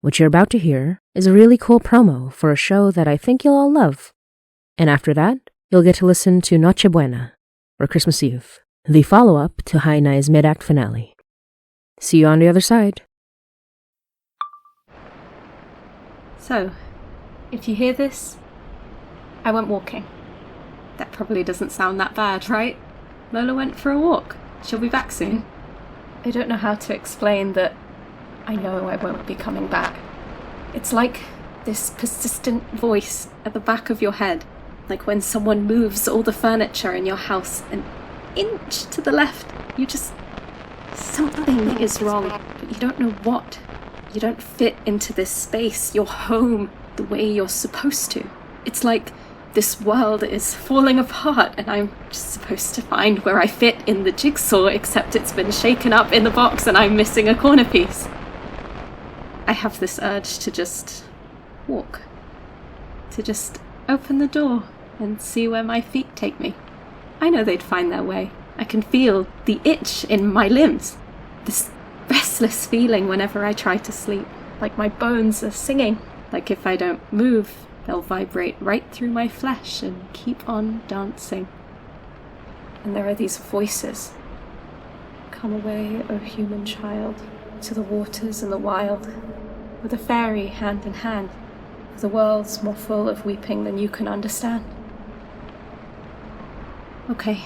What you're about to hear is a really cool promo for a show that I think you'll all love. And after that, you'll get to listen to Noche Buena, or Christmas Eve, the follow-up to Hainai's mid-act finale. See you on the other side. So, if you hear this, I went walking. That probably doesn't sound that bad, right? Lola went for a walk. She'll be back soon. I don't know how to explain that I know I won't be coming back. It's like this persistent voice at the back of your head, like when someone moves all the furniture in your house an inch to the left. You just... something is wrong, but you don't know what. You don't fit into this space, your home, the way you're supposed to. It's like this world is falling apart and I'm just supposed to find where I fit in the jigsaw, except it's been shaken up in the box and I'm missing a corner piece. I have this urge to just walk. To just open the door and see where my feet take me. I know they'd find their way. I can feel the itch in my limbs. This restless feeling whenever I try to sleep. Like my bones are singing. Like if I don't move, they'll vibrate right through my flesh and keep on dancing. And there are these voices. Come away, O human child, to the waters and the wild, with a fairy hand in hand, for the world's more full of weeping than you can understand. Okay.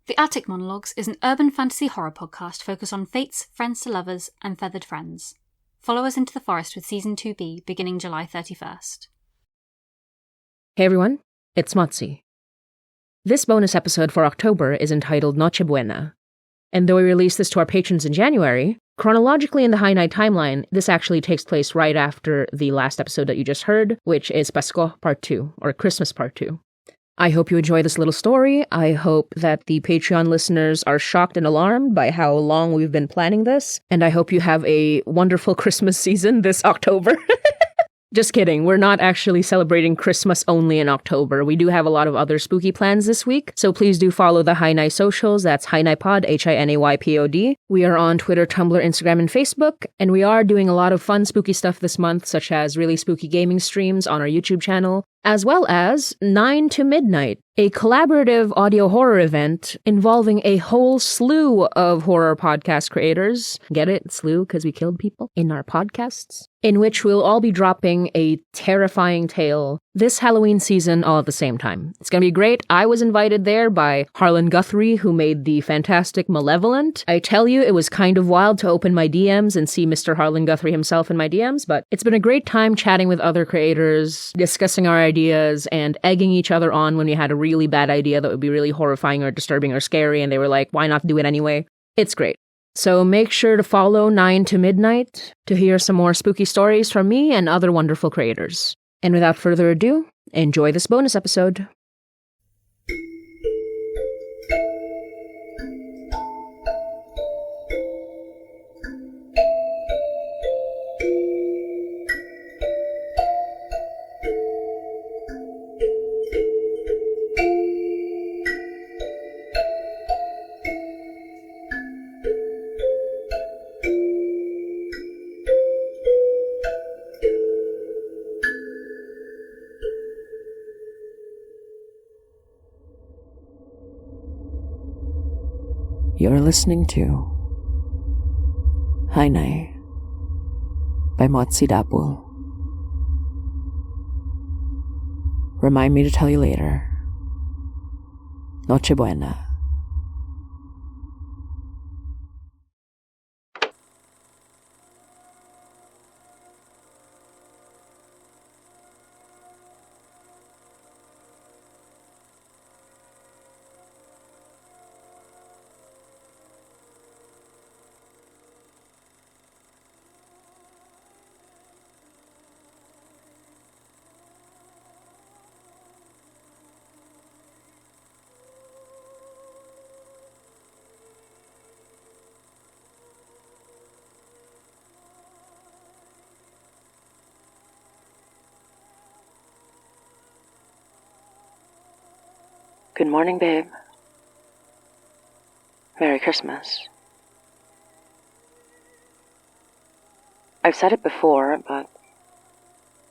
The Attic Monologues is an urban fantasy horror podcast focused on fates, friends to lovers, and feathered friends. Follow us into the forest with Season 2B beginning July 31st. Hey everyone, it's Motzie. This bonus episode for October is entitled Noche Buena. And though we released this to our patrons in January, chronologically in the Hainai timeline, this actually takes place right after the last episode that you just heard, which is Pasko Part 2, or Christmas Part 2. I hope you enjoy this little story. I hope that the Patreon listeners are shocked and alarmed by how long we've been planning this, and I hope you have a wonderful Christmas season this October. Just kidding, we're not actually celebrating Christmas only in October. We do have a lot of other spooky plans this week, so please do follow the Hainai socials. That's HainaiPod, HINAYPOD. We are on Twitter, Tumblr, Instagram, and Facebook, and we are doing a lot of fun spooky stuff this month, such as really spooky gaming streams on our YouTube channel, as well as 9 to Midnight, a collaborative audio horror event involving a whole slew of horror podcast creators. Get it? Slew, because we killed people in our podcasts. In which we'll all be dropping a terrifying tale this Halloween season all at the same time. It's gonna be great. I was invited there by Harlan Guthrie, who made the fantastic Malevolent. I tell you, it was kind of wild to open my DMs and see Mr. Harlan Guthrie himself in my DMs, but it's been a great time chatting with other creators, discussing our ideas, and egging each other on when we had a really bad idea that would be really horrifying or disturbing or scary, and they were like, why not do it anyway? It's great. So make sure to follow 9 to Midnight to hear some more spooky stories from me and other wonderful creators. And without further ado, enjoy this bonus episode. You're listening to Hainai by Motzie Dapul. Remind me to tell you later. Noche Buena. Good morning, babe. Merry Christmas. I've said it before, but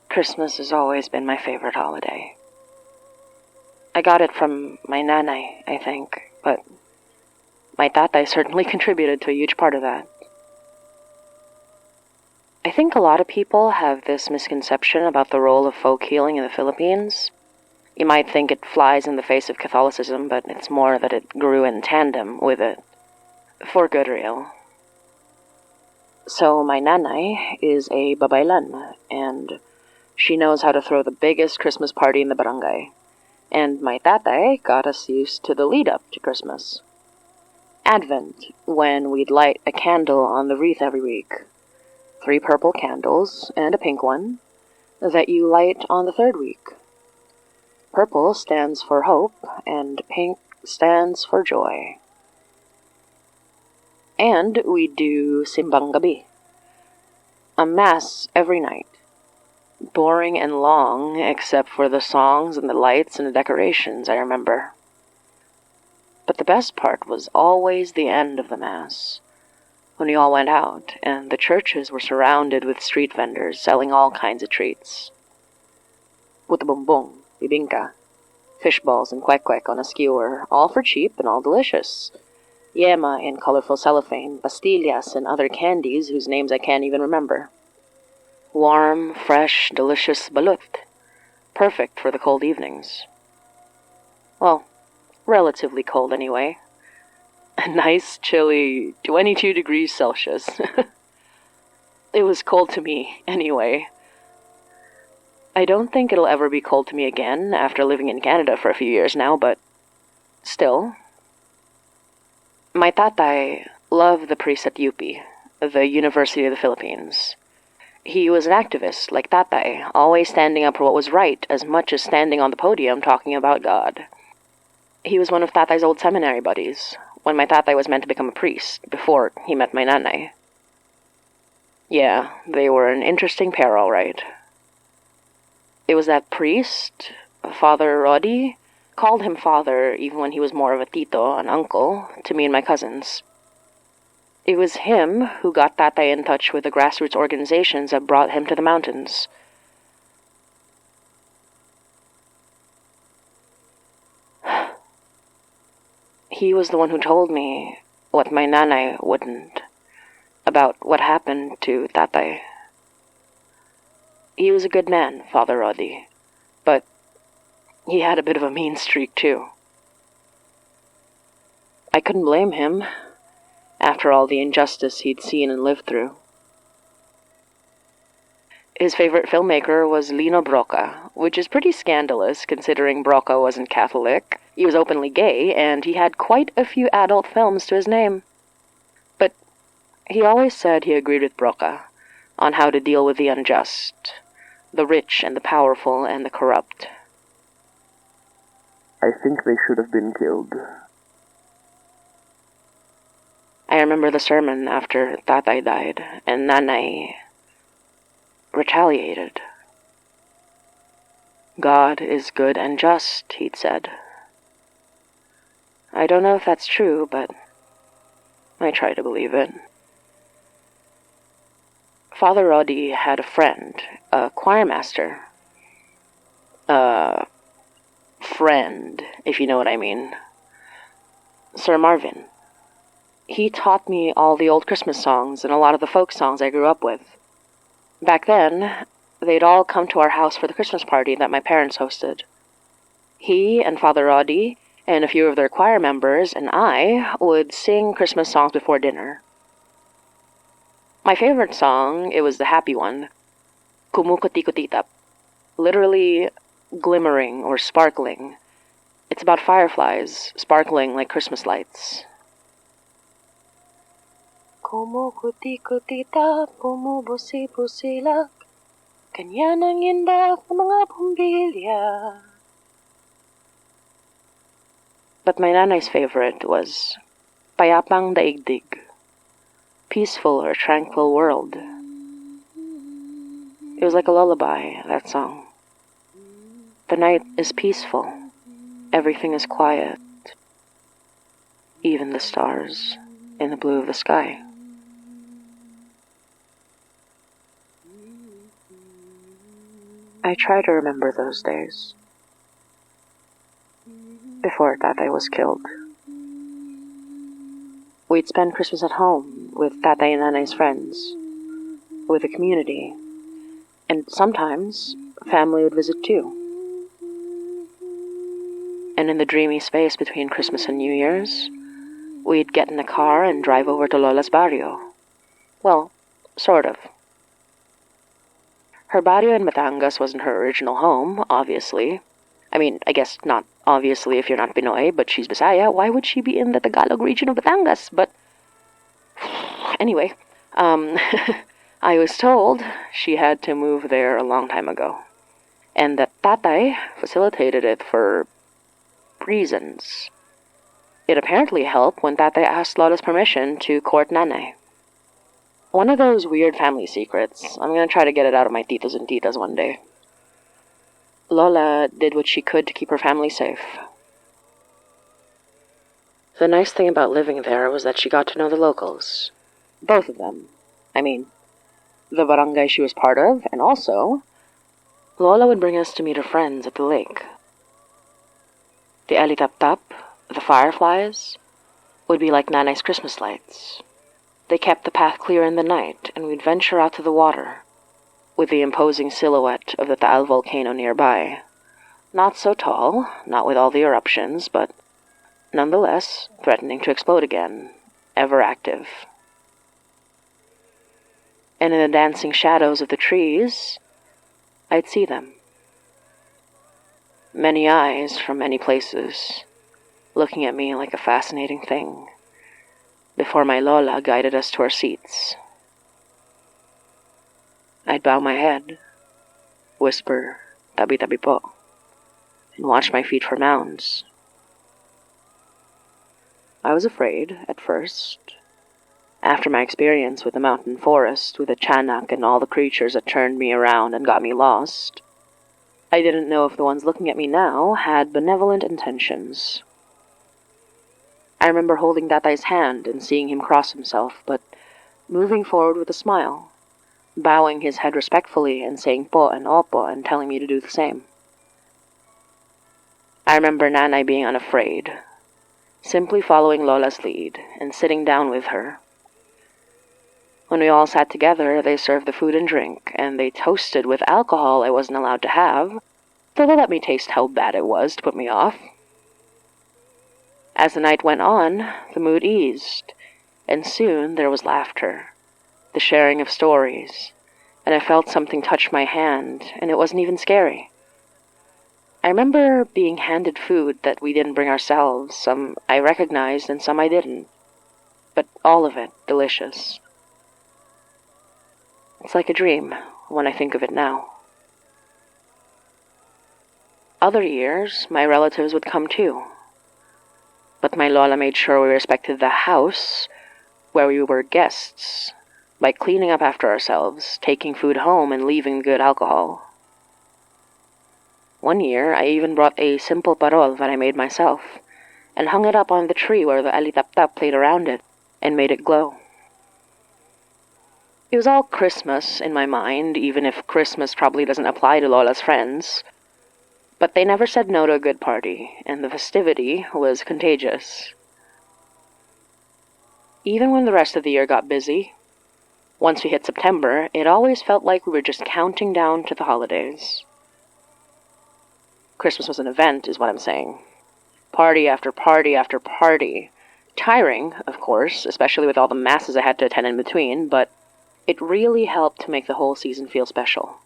Christmas has always been my favorite holiday. I got it from my nanay, I think, but my tatay certainly contributed to a huge part of that. I think a lot of people have this misconception about the role of folk healing in the Philippines. You might think it flies in the face of Catholicism, but it's more that it grew in tandem with it. For good real. So my nanay is a babaylan, and she knows how to throw the biggest Christmas party in the barangay. And my tatay got us used to the lead-up to Christmas. Advent, when we'd light a candle on the wreath every week. 3 purple candles and a pink one that you light on the 3rd week. Purple stands for hope, and pink stands for joy. And we do simbang gabi, a mass every night. Boring and long, except for the songs and the lights and the decorations, I remember. But the best part was always the end of the mass, when we all went out, and the churches were surrounded with street vendors selling all kinds of treats. Puto bumbong, bibingka, fish balls and kwek-kwek on a skewer, all for cheap and all delicious. Yema in colorful cellophane, pastillas and other candies whose names I can't even remember. Warm, fresh, delicious balut, perfect for the cold evenings. Well, relatively cold anyway. A nice, chilly 22 degrees Celsius. It was cold to me, anyway. I don't think it'll ever be cold to me again after living in Canada for a few years now, but still. My tatay loved the priest at UP, the University of the Philippines. He was an activist, like tatay, always standing up for what was right as much as standing on the podium talking about God. He was one of tatay's old seminary buddies, when my tatay was meant to become a priest, before he met my nanay. Yeah, they were an interesting pair, all right. It was that priest, Father Roddy, called him father even when he was more of a tito, an uncle, to me and my cousins. It was him who got tatay in touch with the grassroots organizations that brought him to the mountains. He was the one who told me what my nanay wouldn't, about what happened to tatay. He was a good man, Father Roddy, but he had a bit of a mean streak, too. I couldn't blame him, after all the injustice he'd seen and lived through. His favorite filmmaker was Lino Brocka, which is pretty scandalous considering Brocka wasn't Catholic, he was openly gay, and he had quite a few adult films to his name. But he always said he agreed with Brocka on how to deal with the unjust, the rich and the powerful and the corrupt. I think they should have been killed. I remember the sermon after tatay died, and nanay retaliated. God is good and just, he'd said. I don't know if that's true, but I try to believe it. Father Roddy had a friend, a choir master. Friend, if you know what I mean. Sir Marvin. He taught me all the old Christmas songs and a lot of the folk songs I grew up with. Back then, they'd all come to our house for the Christmas party that my parents hosted. He and Father Roddy and a few of their choir members and I would sing Christmas songs before dinner. My favorite song, it was the happy one, Kumukutikutitap, literally glimmering or sparkling. It's about fireflies sparkling like Christmas lights. Kumukutikutitap, bumubusi-busilak, kanya nang indak ng mga bumbilya. But my nanay's favorite was Payapang Daigdig, peaceful or tranquil world. It was like a lullaby, that song. The night is peaceful, everything is quiet, even the stars in the blue of the sky. I try to remember those days, before Tatay was killed. We'd spend Christmas at home with Tatay and Nanay's friends, with the community, and sometimes family would visit too. And in the dreamy space between Christmas and New Year's, we'd get in a car and drive over to Lola's barrio. Well, sort of. Her barrio in Batangas wasn't her original home, obviously. I mean, I guess not obviously if you're not Pinoy, but she's Bisaya. Why would she be in the Tagalog region of Batangas? But anyway, I was told she had to move there a long time ago, and that Tatay facilitated it for reasons. It apparently helped when Tatay asked Lola's permission to court Nanay. One of those weird family secrets. I'm gonna try to get it out of my titos and titas one day. Lola did what she could to keep her family safe. The nice thing about living there was that she got to know the locals. Both of them. I mean, the barangay she was part of, and also, Lola would bring us to meet her friends at the lake. The alitap-tap, the fireflies, would be like Nanay's Christmas lights. They kept the path clear in the night, and we'd venture out to the water, with the imposing silhouette of the Taal volcano nearby. Not so tall, not with all the eruptions, but nonetheless threatening to explode again, ever active. And in the dancing shadows of the trees, I'd see them. Many eyes from many places, looking at me like a fascinating thing, before my Lola guided us to our seats. I'd bow my head, whisper, "Tabi-tabi po," and watch my feet for mounds. I was afraid, at first. After my experience with the mountain forest, with the tiyanak and all the creatures that turned me around and got me lost, I didn't know if the ones looking at me now had benevolent intentions. I remember holding Tatay's hand and seeing him cross himself, but moving forward with a smile, bowing his head respectfully and saying po and opo and telling me to do the same. I remember Nanay being unafraid, simply following Lola's lead and sitting down with her. When we all sat together, they served the food and drink, and they toasted with alcohol I wasn't allowed to have, so they let me taste how bad it was to put me off. As the night went on, the mood eased, and soon there was laughter, the sharing of stories, and I felt something touch my hand, and it wasn't even scary. I remember being handed food that we didn't bring ourselves, some I recognized and some I didn't, but all of it delicious. It's like a dream when I think of it now. Other years, my relatives would come too, but my Lola made sure we respected the house where we were guests by cleaning up after ourselves, taking food home, and leaving good alcohol. One year, I even brought a simple parol that I made myself and hung it up on the tree where the alitap-tap played around it and made it glow. It was all Christmas in my mind, even if Christmas probably doesn't apply to Lola's friends. But they never said no to a good party, and the festivity was contagious. Even when the rest of the year got busy, once we hit September, it always felt like we were just counting down to the holidays. Christmas was an event, is what I'm saying. Party after party after party. Tiring, of course, especially with all the masses I had to attend in between, but it really helped to make the whole season feel special.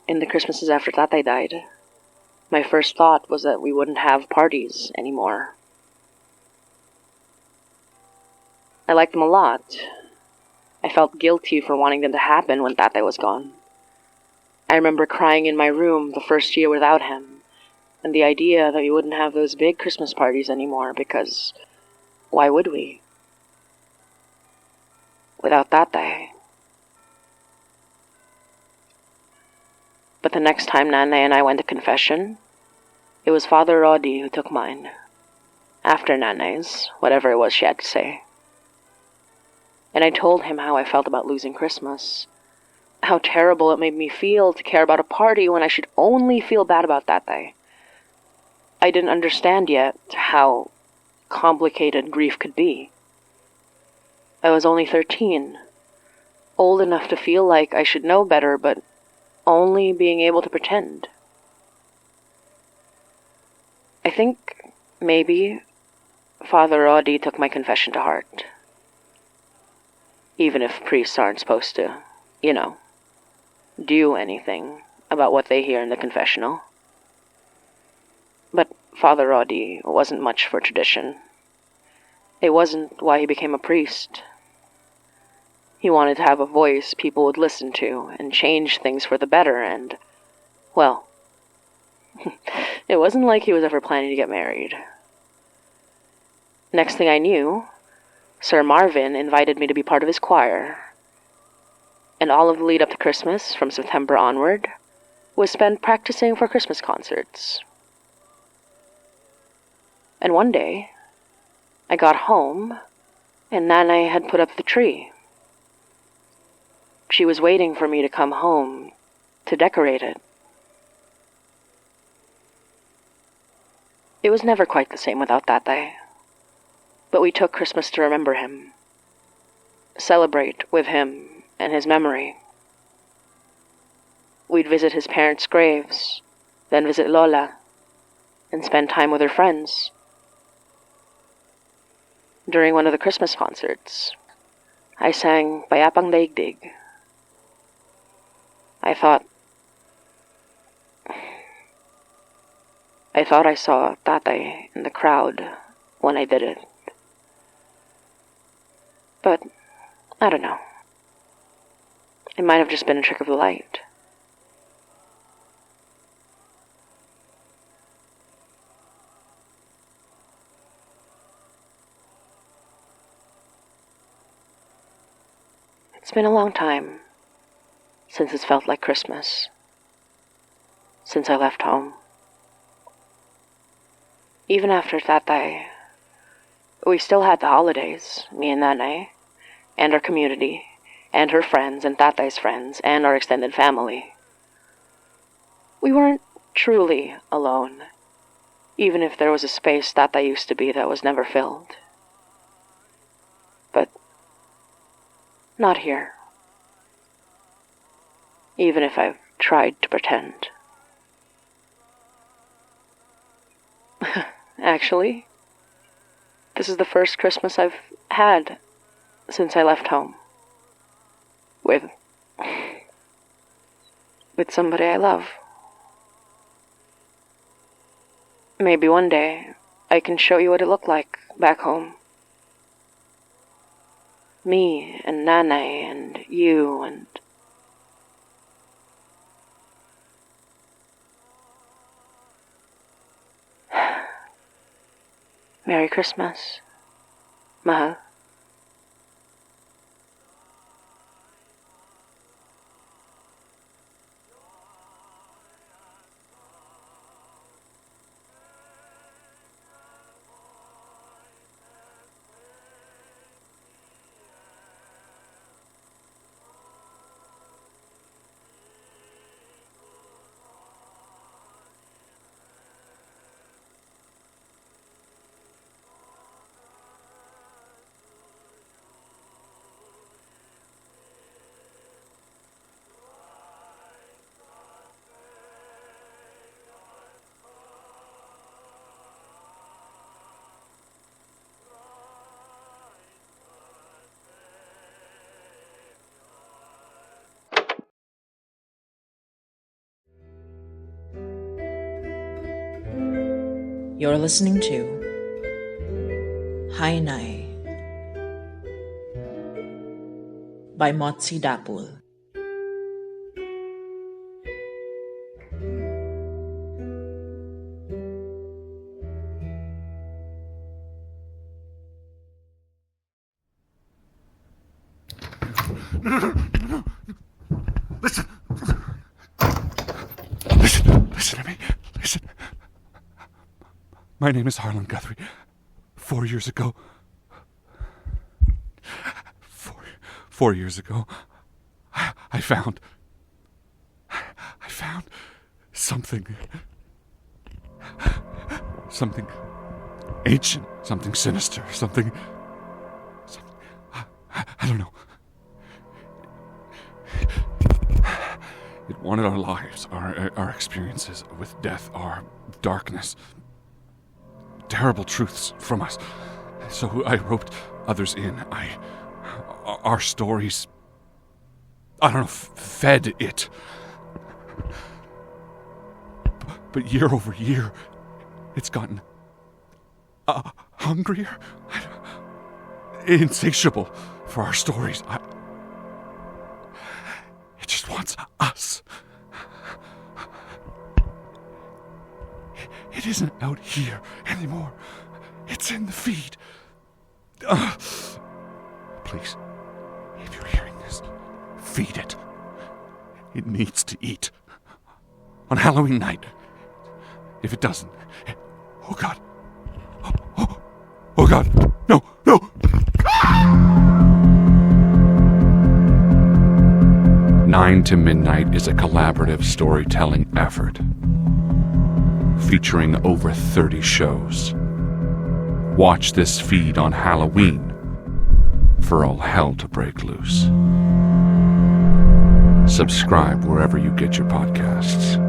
In the Christmases after Tatay died, my first thought was that we wouldn't have parties anymore. I liked them a lot. I felt guilty for wanting them to happen when Tatay was gone. I remember crying in my room the first year without him, and the idea that we wouldn't have those big Christmas parties anymore because why would we? without tatay. But the next time Nanay and I went to confession, it was Father Roddy who took mine. After Nanay's, whatever it was she had to say. And I told him how I felt about losing Christmas. How terrible it made me feel to care about a party when I should only feel bad about tatay. I didn't understand yet how complicated grief could be. I was only 13, old enough to feel like I should know better, but only being able to pretend. I think maybe Father Roddy took my confession to heart. Even if priests aren't supposed to, do anything about what they hear in the confessional. But Father Roddy wasn't much for tradition. It wasn't why he became a priest. He wanted to have a voice people would listen to and change things for the better, and, well, it wasn't like he was ever planning to get married. Next thing I knew, Sir Marvin invited me to be part of his choir, and all of the lead up to Christmas, from September onward, was spent practicing for Christmas concerts. And one day, I got home, and Nanay had put up the tree. She was waiting for me to come home to decorate it. It was never quite the same without tatay, but we took Christmas to remember him, celebrate with him and his memory. We'd visit his parents' graves, then visit Lola, and spend time with her friends. During one of the Christmas concerts, I sang Payapang Daigdig. I thought I saw tatay in the crowd when I did it. But, I don't know. It might have just been a trick of the light. It's been a long time since it's felt like Christmas. Since I left home. Even after tatay, we still had the holidays, me and Nanay, and our community, and her friends, and tatay's friends, and our extended family. We weren't truly alone, even if there was a space tatay used to be that was never filled. But not here. Even if I've tried to pretend. Actually, this is the first Christmas I've had since I left home. With somebody I love. Maybe one day I can show you what it looked like back home. Me and Nanay and you and... Merry Christmas, mahal. You're listening to Hi Nai by Motzie Dapul. No. Listen. Listen to me. Listen. My name is Harlan Guthrie. 4 years ago... 4 years ago, I found something ancient, something sinister, something I don't know. It wanted our lives, our experiences with death, our darkness, terrible truths from us. So I roped others in. Our stories, I don't know, fed it. But year over year, it's gotten hungrier, insatiable for our stories. It just wants us. It isn't out here anymore. It's in the feed. Please, if you're hearing this, feed it. It needs to eat. On Halloween night. If it doesn't... Oh, God. Oh, God. No. Nine to Midnight is a collaborative storytelling effort featuring over 30 shows. Watch this feed on Halloween for all hell to break loose. Subscribe wherever you get your podcasts.